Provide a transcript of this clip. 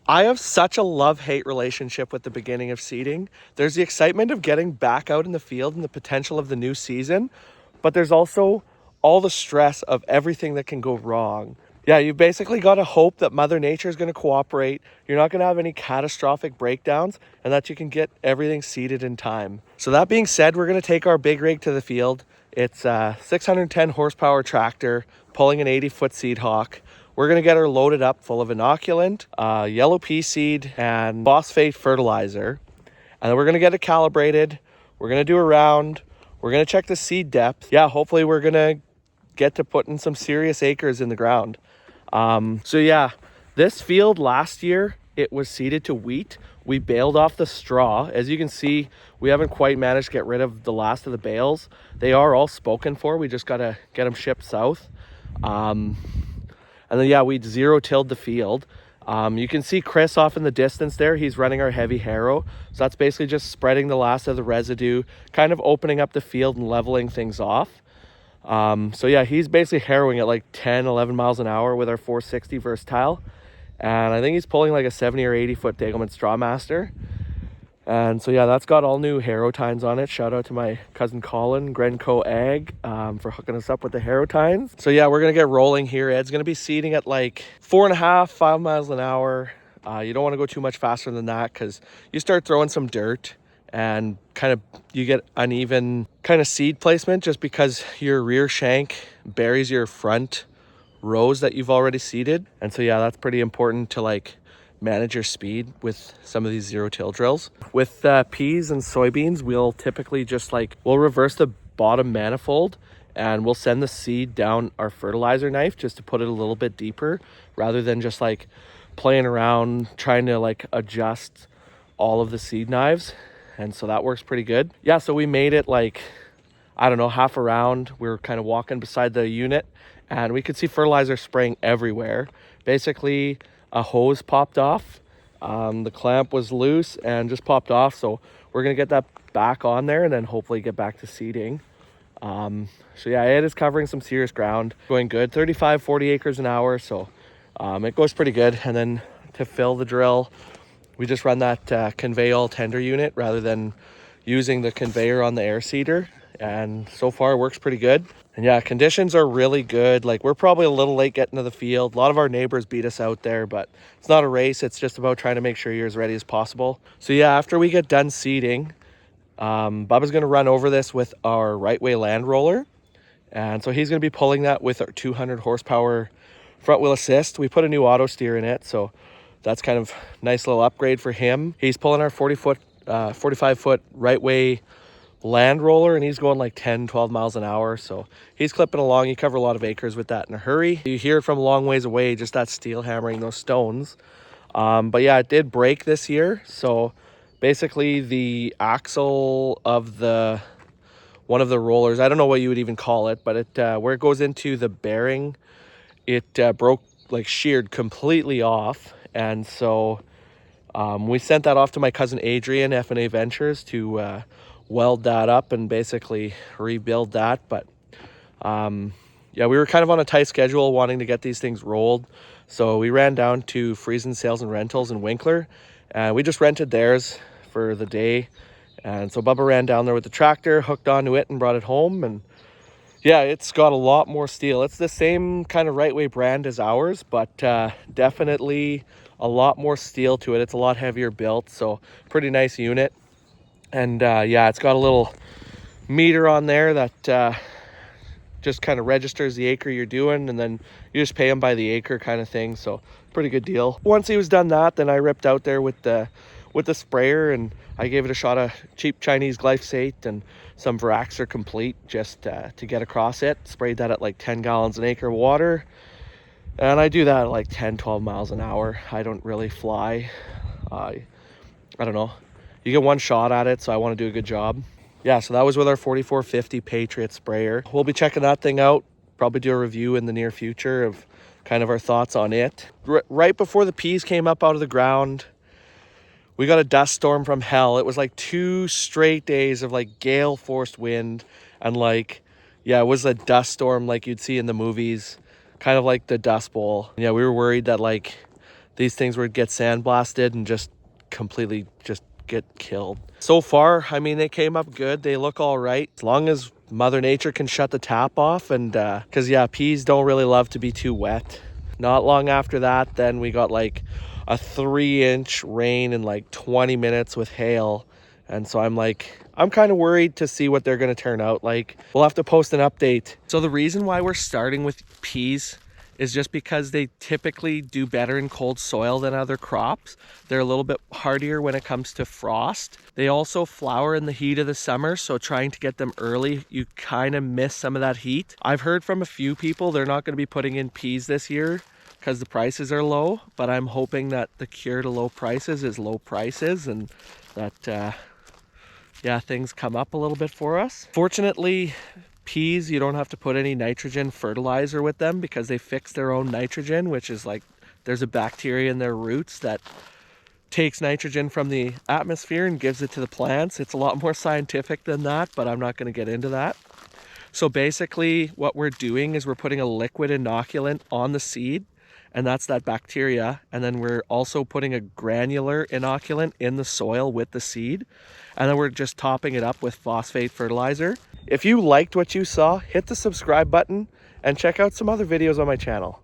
I have such a love-hate relationship with the beginning of seeding. There's the excitement of getting back out in the field and the potential of the new season, but there's also all the stress of everything that can go wrong. Yeah, you basically got to hope that Mother Nature is going to cooperate, you're not going to have any catastrophic breakdowns, and that you can get everything seeded in time. So that being said, we're going to take our big rig to the field. It's a 610 horsepower tractor pulling an 80-foot Seedhawk. We're going to get her loaded up full of inoculant, yellow pea seed, and phosphate fertilizer. And then we're going to get it calibrated. We're going to do a round. We're going to check the seed depth. Yeah, hopefully we're going to get to putting some serious acres in the ground. So yeah, this field last year, it was seeded to wheat. We baled off the straw. As you can see, we haven't quite managed to get rid of the last of the bales. They are all spoken for. We just got to get them shipped south. And then yeah, we zero tilled the field. You can see Chris off in the distance there. He's running our heavy harrow. So that's basically just spreading the last of the residue, kind of opening up the field and leveling things off. So yeah, he's basically harrowing at like 10, 11 miles an hour with our 460 Versatile. And I think he's pulling like a 70 or 80 foot Degelman Strawmaster. And so yeah, that's got all new harrow tines on it. Shout out to my cousin Colin, Grenco Ag, for hooking us up with the harrow tines. So yeah, we're gonna get rolling here. Ed's gonna be seeding at like 4.5, 5 miles an hour. You don't want to go too much faster than that because you start throwing some dirt and kind of you get uneven kind of seed placement just because your rear shank buries your front rows that you've already seeded. And so yeah, that's pretty important to like manage your speed with some of these zero till drills. With peas and soybeans, we'll typically just we'll reverse the bottom manifold and we'll send the seed down our fertilizer knife just to put it a little bit deeper rather than just playing around trying to adjust all of the seed knives. And so that works pretty good. Yeah, so we made it I don't know, half a round. We were kind of walking beside the unit and we could see fertilizer spraying everywhere. Basically, a hose popped off. The clamp was loose and just popped off. So we're going to get that back on there and then hopefully get back to seeding. So yeah, it is covering some serious ground. Going good, 35, 40 acres an hour. So it goes pretty good. And then to fill the drill, we just run that convey all tender unit rather than using the conveyor on the air seeder. And so far it works pretty good. And yeah, conditions are really good. We're probably a little late getting to the field. A lot of our neighbors beat us out there, but it's not a race. It's just about trying to make sure you're as ready as possible. So yeah, after we get done seeding, Bubba's going to run over this with our right way land roller. And so he's going to be pulling that with our 200 horsepower front wheel assist. We put a new auto steer in it, so that's kind of nice little upgrade for him. He's pulling our 45 foot right way land roller and he's going 10, 12 miles an hour. So he's clipping along. You cover a lot of acres with that in a hurry. You hear it from a long ways away, just that steel hammering those stones. But yeah, it did break this year. So basically the axle of one of the rollers, I don't know what you would even call it, but it where it goes into the bearing, it broke, sheared completely off. And so we sent that off to my cousin Adrian, F&A Ventures, to weld that up and basically rebuild that. But yeah, we were kind of on a tight schedule wanting to get these things rolled. So we ran down to Friesen Sales and Rentals in Winkler and we just rented theirs for the day. And so Bubba ran down there with the tractor, hooked onto it and brought it home. And yeah, it's got a lot more steel. It's the same kind of right way brand as ours, but definitely a lot more steel to it. It's a lot heavier built, so pretty nice unit. And yeah, it's got a little meter on there that just kind of registers the acre you're doing, and then you just pay them by the acre kind of thing. So pretty good deal. Once he was done that, then I ripped out there with the sprayer and I gave it a shot of cheap Chinese glyphosate and some Veraxer Complete just to get across it. Sprayed that at 10 gallons an acre of water. And I do that at 10, 12 miles an hour. I don't really fly. I don't know. You get one shot at it, so I want to do a good job. Yeah, so that was with our 4450 Patriot sprayer. We'll be checking that thing out. Probably do a review in the near future of kind of our thoughts on it. Right before the peas came up out of the ground, we got a dust storm from hell. It was 2 straight days of gale force wind and yeah, it was a dust storm like you'd see in the movies, kind of like the Dust Bowl. Yeah, we were worried that these things would get sandblasted and just completely just get killed. So far, I mean, they came up good. They look all right as long as Mother Nature can shut the tap off. And because yeah, peas don't really love to be too wet. Not long after that, then we got like a 3-inch rain in like 20 minutes with hail. And so I'm kind of worried to see what they're going to turn out like. We'll have to post an update. So the reason why we're starting with peas is just because they typically do better in cold soil than other crops. They're a little bit hardier when it comes to frost. They also flower in the heat of the summer, so trying to get them early, you kind of miss some of that heat. I've heard from a few people they're not going to be putting in peas this year because the prices are low, but I'm hoping that the cure to low prices is low prices, and that yeah, things come up a little bit for us. Fortunately, peas, you don't have to put any nitrogen fertilizer with them because they fix their own nitrogen, which is like there's a bacteria in their roots that takes nitrogen from the atmosphere and gives it to the plants. It's a lot more scientific than that, but I'm not going to get into that. So basically what we're doing is we're putting a liquid inoculant on the seed, and that's that bacteria. And then we're also putting a granular inoculant in the soil with the seed. And then we're just topping it up with phosphate fertilizer. If you liked what you saw, hit the subscribe button and check out some other videos on my channel.